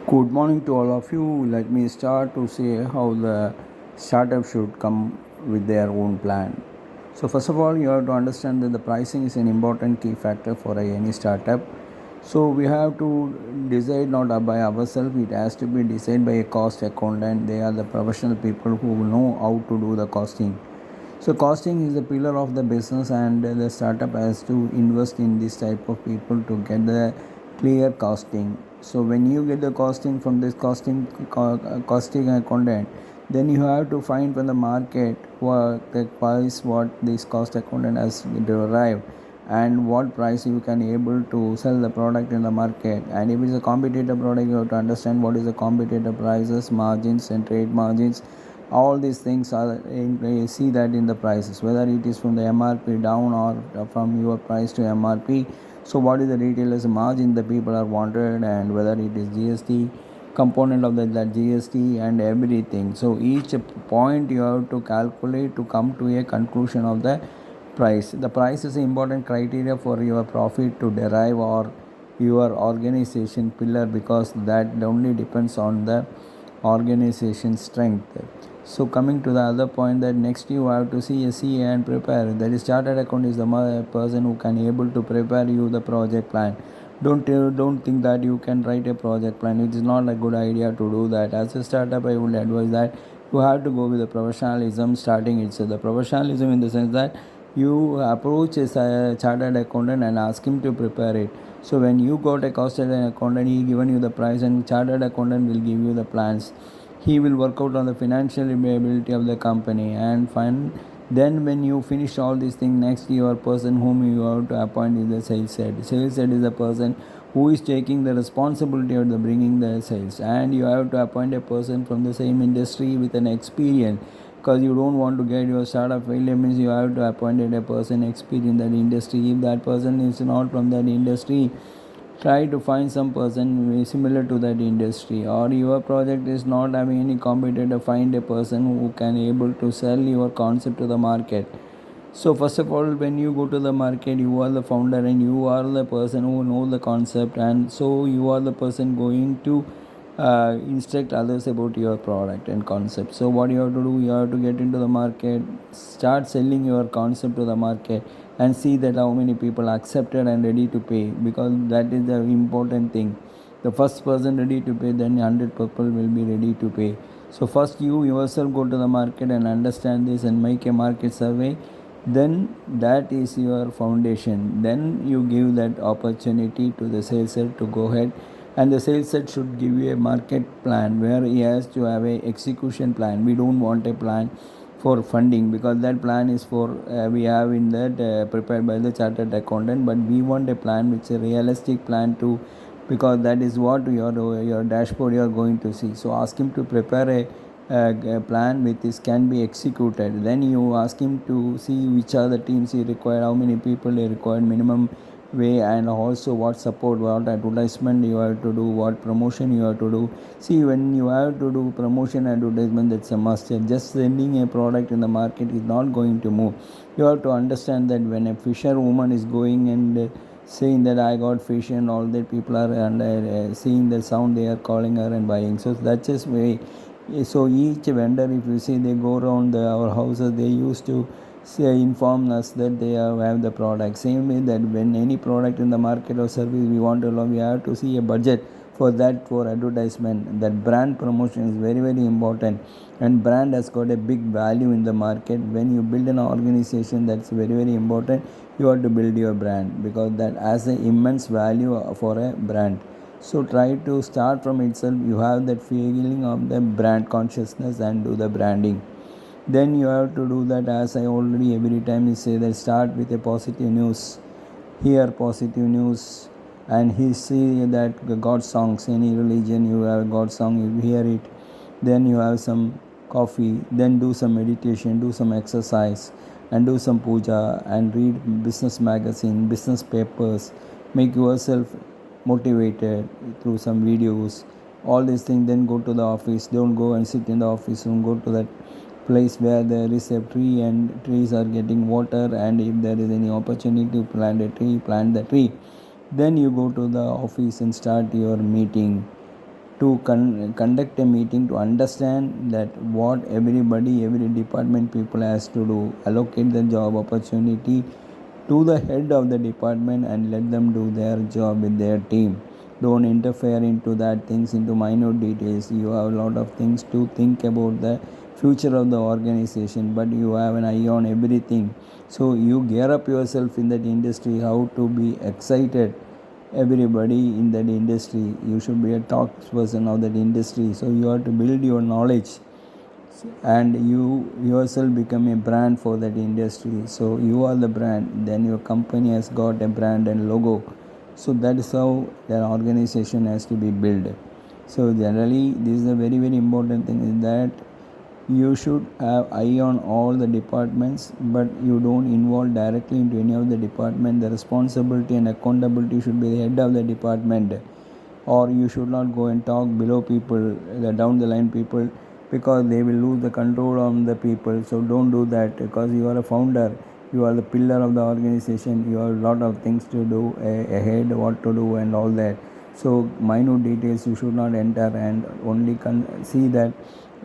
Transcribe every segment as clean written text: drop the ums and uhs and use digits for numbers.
Good morning to all of you. Let me start to say how the startup should come with their own plan. So first of all, you have to understand that the pricing is an important key factor for any startup. So we have to decide not by ourselves. It has to be decided by a cost accountant. They are the professional people who know how to do the costing. So costing is the pillar of the business, and the startup has to invest in this type of people to get the clear costing. So when you get the costing from this costing accountant, then you have to find from the market what the price what this cost accountant has derived and what price you can able to sell the product in the market. And if it's a competitor product, you have to understand what is the competitor prices, margins and trade margins. All these things are you see that in the prices, whether it is from the MRP down or from your price to MRP. So what is the retailers margin the people are wanted, and whether it is GST component of that GST and everything. So each point you have to calculate to come to a conclusion of the price. The price is an important criteria for your profit to derive or your organization pillar, because that only depends on the organization strength. So coming to the other point, that next you have to see a CA and prepare. That is chartered account is the person who can able to prepare you the project plan. Don't think that you can write a project plan. It is not a good idea to do that. As a startup, I would advise that you have to go with the professionalism starting itself. The professionalism in the sense that you approach a chartered accountant and ask him to prepare it. So when you got a costed accountant, he given you the price, and chartered accountant will give you the plans. He will work out on the financial ability of the company and find. Then when you finish all these things, next your person whom you have to appoint is the sales head. Sales head is the person who is taking the responsibility of the bringing the sales, and you have to appoint a person from the same industry with an experience, because you don't want to get your startup failure. Means you have to appoint a person experienced in that industry. If that person is not from that industry, try to find some person similar to that industry. Or your project is not having any competitor, find a person who can able to sell your concept to the market. So first of all, when you go to the market, you are the founder and you are the person who know the concept, and so you are the person going to instruct others about your product and concept. So what you have to do, you have to get into the market, start selling your concept to the market, and see that how many people accepted and ready to pay, because that is the important thing. The first person ready to pay, then 100 people will be ready to pay. So first you yourself go to the market and understand this and make a market survey. Then that is your foundation. Then you give that opportunity to the sales head to go ahead, and the sales head should give you a market plan where he has to have a execution plan. We don't want a plan for funding, because that plan is for we have in that prepared by the chartered accountant, but we want a plan which is a realistic plan to, because that is what your dashboard you are going to see. So ask him to prepare a plan with this can be executed. Then you ask him to see which are the teams he required, how many people he required, minimum way, and also what support, what advertisement you have to do, what promotion you have to do. See, when you have to do promotion advertisement, that's a must. Just sending a product in the market is not going to move. You have to understand that when a fisher woman is going and saying that I got fish, and all that people are and seeing the sound, they are calling her and buying. So that's just way. So each vendor, if you see, they go around our houses, they used to say inform us that they have the product. Same way that when any product in the market or service we want to love, we have to see a budget for that, for advertisement. That brand promotion is very very important, and brand has got a big value in the market. When you build an organization, that's very very important. You have to build your brand, because that has an immense value for a brand. So try to start from itself. You have that feeling of the brand consciousness and do the branding. Then you have to do that, as I already every time you say that, start with a positive news. Hear positive news, and he see that God songs, any religion you have God song, you hear it. Then you have some coffee, then do some meditation, do some exercise, and do some puja, and read business magazine, business papers. Make yourself motivated through some videos, all these things. Then go to the office. Don't go and sit in the office, don't go to that place where there is a tree and trees are getting water, and if there is any opportunity to plant a tree, plant the tree. Then you go to the office and start your meeting to conduct a meeting to understand that what every department people has to do, allocate the job opportunity to the head of the department and let them do their job with their team. Don't interfere into that things, into minute details. You have a lot of things to think about the future of the organization, but you have an eye on everything. So you gear up yourself in that industry, how to be excited everybody in that industry. You should be a talk person of that industry, so you have to build your knowledge and you yourself become a brand for that industry. So you are the brand, then your company has got a brand and logo. So that is how an organization has to be built. So generally this is a very important thing, is that you should have eye on all the departments, but you don't involve directly into any of the department. The responsibility and accountability should be the head of the department, or you should not go and talk below people, the down the line people, because they will lose the control on the people. So don't do that, because you are a founder, you are the pillar of the organization, you have a lot of things to do ahead, what to do and all that. So minute details you should not enter, and only see that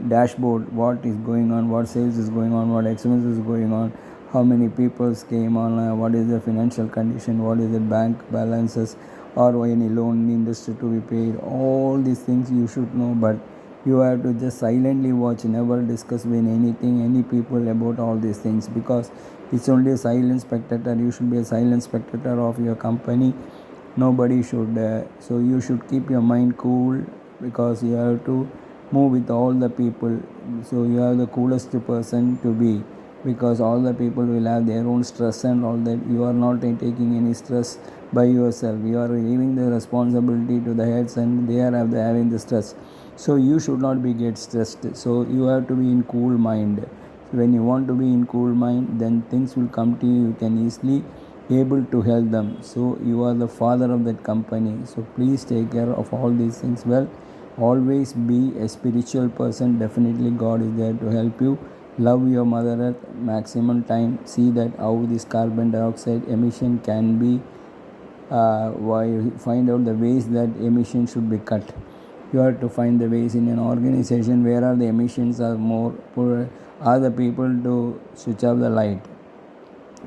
dashboard, what is going on, what sales is going on, what expenses is going on, how many people came on, what is the financial condition, what is the bank balances, or any loan industry to be paid. All these things you should know, but you have to just silently watch, never discuss with anything, any people about all these things, because it's only a silent spectator. You should be a silent spectator of your company. Nobody should. So you should keep your mind cool, because you have to move with all the people. So you are the coolest person to be, because all the people will have their own stress and all that. You are not taking any stress by yourself. You are leaving the responsibility to the heads, and they are having the stress. So you should not be get stressed. So you have to be in cool mind. When you want to be in cool mind, then things will come to you. You can easily able to help them. So you are the father of that company. So please take care of all these things well. Always be a spiritual person. Definitely God is there to help you. Love your mother earth maximum time. See that how this carbon dioxide emission can be, find out the ways that emission should be cut. You have to find the ways in an organization where are the emissions are more poor, are the people to switch off the light.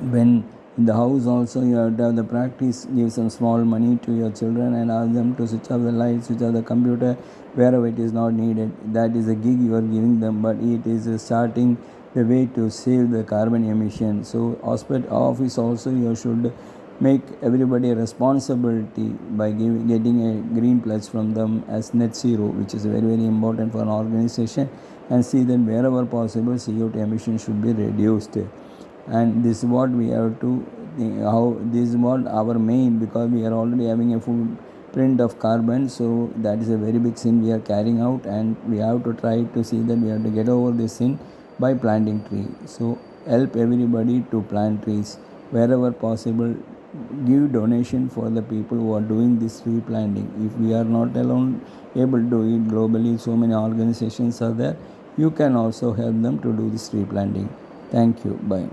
When in the house also you have to have the practice, give some small money to your children and ask them to switch off the light, switch off the computer wherever it is not needed. That is a gig you are giving them, but it is starting the way to save the carbon emission. So hospital office also you should make everybody a responsibility by getting a green pledge from them as net zero, which is very important for an organization, and see that wherever possible CO2 emissions should be reduced. And this is what we have to how this is what our main, because we are already having a footprint of carbon. So that is a very big sin we are carrying out, and we have to try to see that we have to get over this sin by planting trees. So help everybody to plant trees wherever possible. Give donation for the people who are doing this tree planting. If we are not alone able to do it globally, so many organizations are there, you can also help them to do this tree planting. Thank you. Bye.